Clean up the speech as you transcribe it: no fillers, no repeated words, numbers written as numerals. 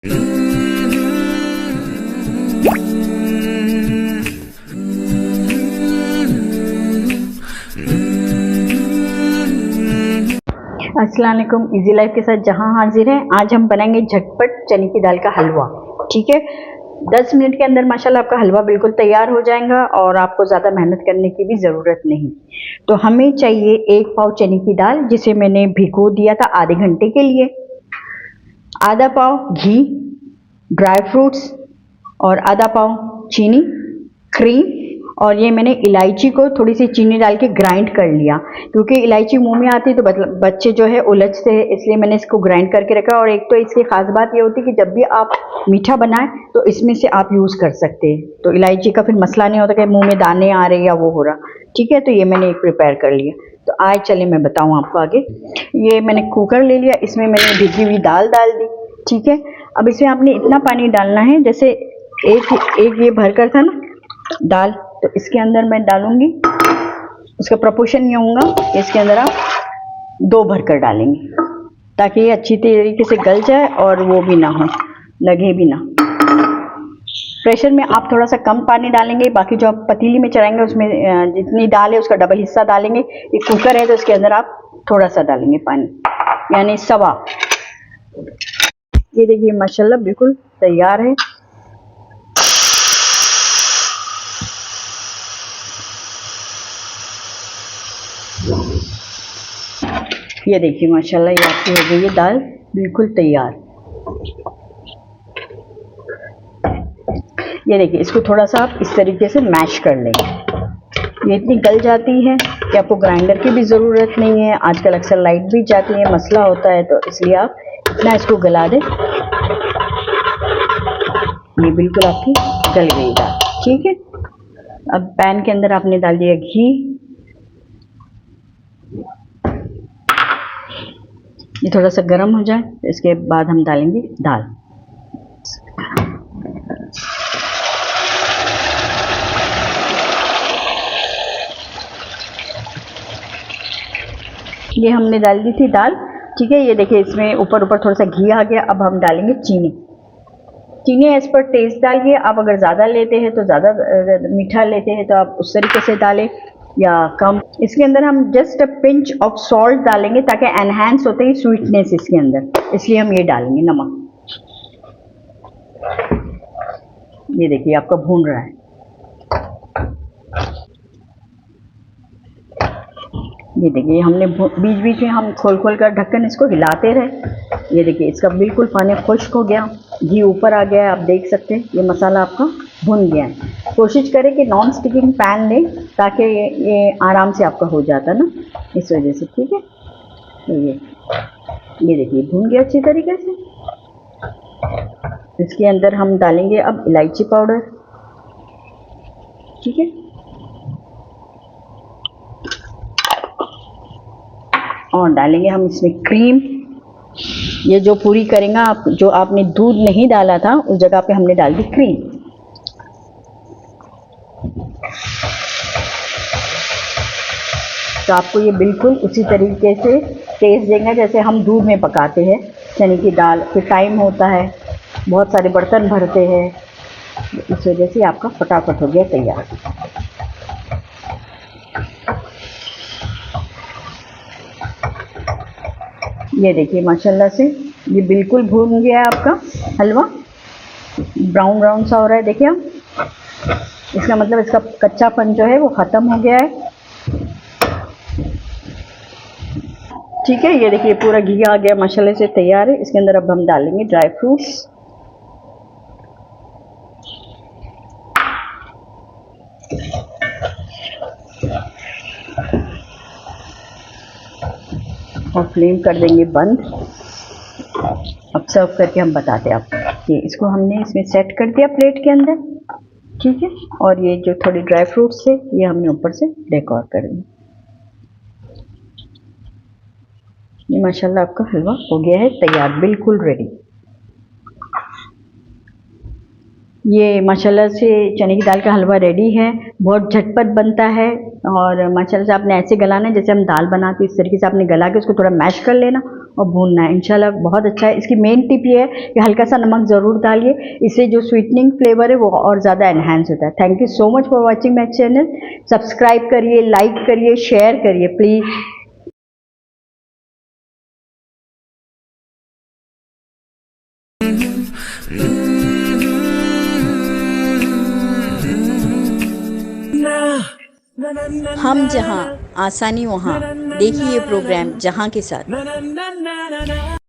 अस्सलाम वालेकुम, easy life के साथ जहां हाजिर हैं। आज हम बनाएंगे झटपट चने की दाल का हलवा। ठीक है, 10 मिनट के अंदर माशाल्लाह आपका हलवा बिल्कुल तैयार हो जाएगा और आपको ज़्यादा मेहनत करने की भी ज़रूरत नहीं। तो हमें चाहिए 1 पाव चने की दाल, जिसे मैंने भिगो दिया था आधे घंटे के लिए, आधा पाव घी, ड्राई फ्रूट्स और आधा पाव चीनी, क्रीम, और ये मैंने इलायची को थोड़ी सी चीनी डाल के ग्राइंड कर लिया, क्योंकि इलायची मुंह में आती तो बच्चे जो है उलझते हैं, इसलिए मैंने इसको ग्राइंड करके रखा। और एक तो इसकी खास बात ये होती है कि जब भी आप मीठा बनाएं तो इसमें से आप यूज़ कर सकते हैं, तो इलायची का फिर मसला नहीं होता कि मुंह में दाने आ रहे या वो हो रहा। ठीक है, तो ये मैंने एक प्रिपेयर कर लिया। तो आए चले मैं बताऊँ आपको आगे। ये मैंने कुकर ले लिया, इसमें मैंने भिगी हुई दाल डाल दी। ठीक है, अब इसमें आपने इतना पानी डालना है, जैसे एक ये भरकर था ना दाल, तो इसके अंदर मैं डालूंगी, उसका प्रोपोर्शन ये होगा, इसके अंदर आप 2 भरकर डालेंगे, ताकि ये अच्छी तरीके से गल जाए और वो भी ना हो, लगे भी ना। प्रेशर में आप थोड़ा सा कम पानी डालेंगे, बाकी जो आप पतीली में चढ़ाएंगे उसमें जितनी दाल है उसका डबल हिस्सा डालेंगे। ये कुकर है तो इसके अंदर आप थोड़ा सा डालेंगे पानी, यानी सवा। ये देखिए माशाल्लाह बिल्कुल तैयार है। ये देखिए माशाल्लाह ये आपकी हो गई है दाल बिल्कुल तैयार। ये देखिए, इसको थोड़ा सा आप इस तरीके से मैश कर लेंगे। ये इतनी गल जाती है कि आपको ग्राइंडर की भी ज़रूरत नहीं है। आजकल अक्सर लाइट भी जाती है, मसला होता है, तो इसलिए आप इतना इसको गला दें। ये बिल्कुल आपकी गल गई दाल। ठीक है, अब पैन के अंदर आपने डाल दिया घी। ये थोड़ा सा गर्म हो जाए तो इसके बाद हम डालेंगे दाल। ये हमने डाल दी थी दाल। ठीक है, ये देखिए इसमें ऊपर थोड़ा सा घी आ गया। अब हम डालेंगे चीनी। चीनी एज पर टेस्ट डालिए, आप अगर ज़्यादा लेते हैं तो ज़्यादा, मीठा लेते हैं तो आप उस तरीके से डालें या कम। इसके अंदर हम just a pinch of salt डालेंगे ताकि एनहांस होते ही स्वीटनेस इसके अंदर, इसलिए हम ये डालेंगे नमक। ये देखिए आपका भून रहा है। ये देखिए हमने बीच बीच में हम खोल कर ढक्कन इसको हिलाते रहे। ये देखिए इसका बिल्कुल पानी खुश्क हो गया, घी ऊपर आ गया है, आप देख सकते हैं। ये मसाला आपका भुन गया है। कोशिश करें कि नॉन स्टिकिंग पैन लें ताकि ये आराम से आपका हो जाता ना, इस वजह से। ठीक है, तो ये देखिए भुन गया अच्छी तरीके से। इसके अंदर हम डालेंगे अब इलायची पाउडर। ठीक है, और डालेंगे हम इसमें क्रीम। ये जो पूरी करेंगे आप, जो आपने दूध नहीं डाला था उस जगह पे हमने डाल दी क्रीम। तो आपको ये बिल्कुल उसी तरीके से टेस्ट देंगे जैसे हम दूध में पकाते हैं चने की दाल। फिर टाइम होता है, बहुत सारे बर्तन भरते हैं, इस वजह से आपका फटाफट हो गया तैयार। ये देखिए माशाल्लाह से ये बिल्कुल भून गया है आपका हलवा, ब्राउन ब्राउन सा हो रहा है। देखिए आप, इसका मतलब इसका कच्चापन जो है वो ख़त्म हो गया है। ठीक है, ये देखिए पूरा घी आ गया माशाल्लाह से तैयार है। इसके अंदर अब हम डालेंगे ड्राई फ्रूट्स। और फ्लेम कर देंगे बंद। अब सर्व करके हम बताते हैं आपको। ये इसको हमने इसमें सेट कर दिया प्लेट के अंदर। ठीक है, और ये जो थोड़ी ड्राई फ्रूट्स थे ये हमने ऊपर से डेकोर कर दिया। ये माशाल्लाह आपका हलवा हो गया है तैयार, बिल्कुल रेडी। ये माशाल्लाह से चने की दाल का हलवा रेडी है। बहुत झटपट बनता है और माशाल्लाह से आपने ऐसे गलाना है जैसे हम दाल बनाते हैं, इस तरीके से आपने गला के उसको थोड़ा मैश कर लेना और भूनना है। इंशाल्लाह बहुत अच्छा है। इसकी मेन टिप ये है कि हल्का सा नमक ज़रूर डालिए, इससे जो स्वीटनिंग फ्लेवर है वो और ज़्यादा एनहांस होता है। Thank you so much for watching my channel. Subscribe करिए, लाइक करिए, शेयर करिए प्लीज़। हम जहाँ आसानी वहाँ, देखिए ये प्रोग्राम जहाँ के साथ।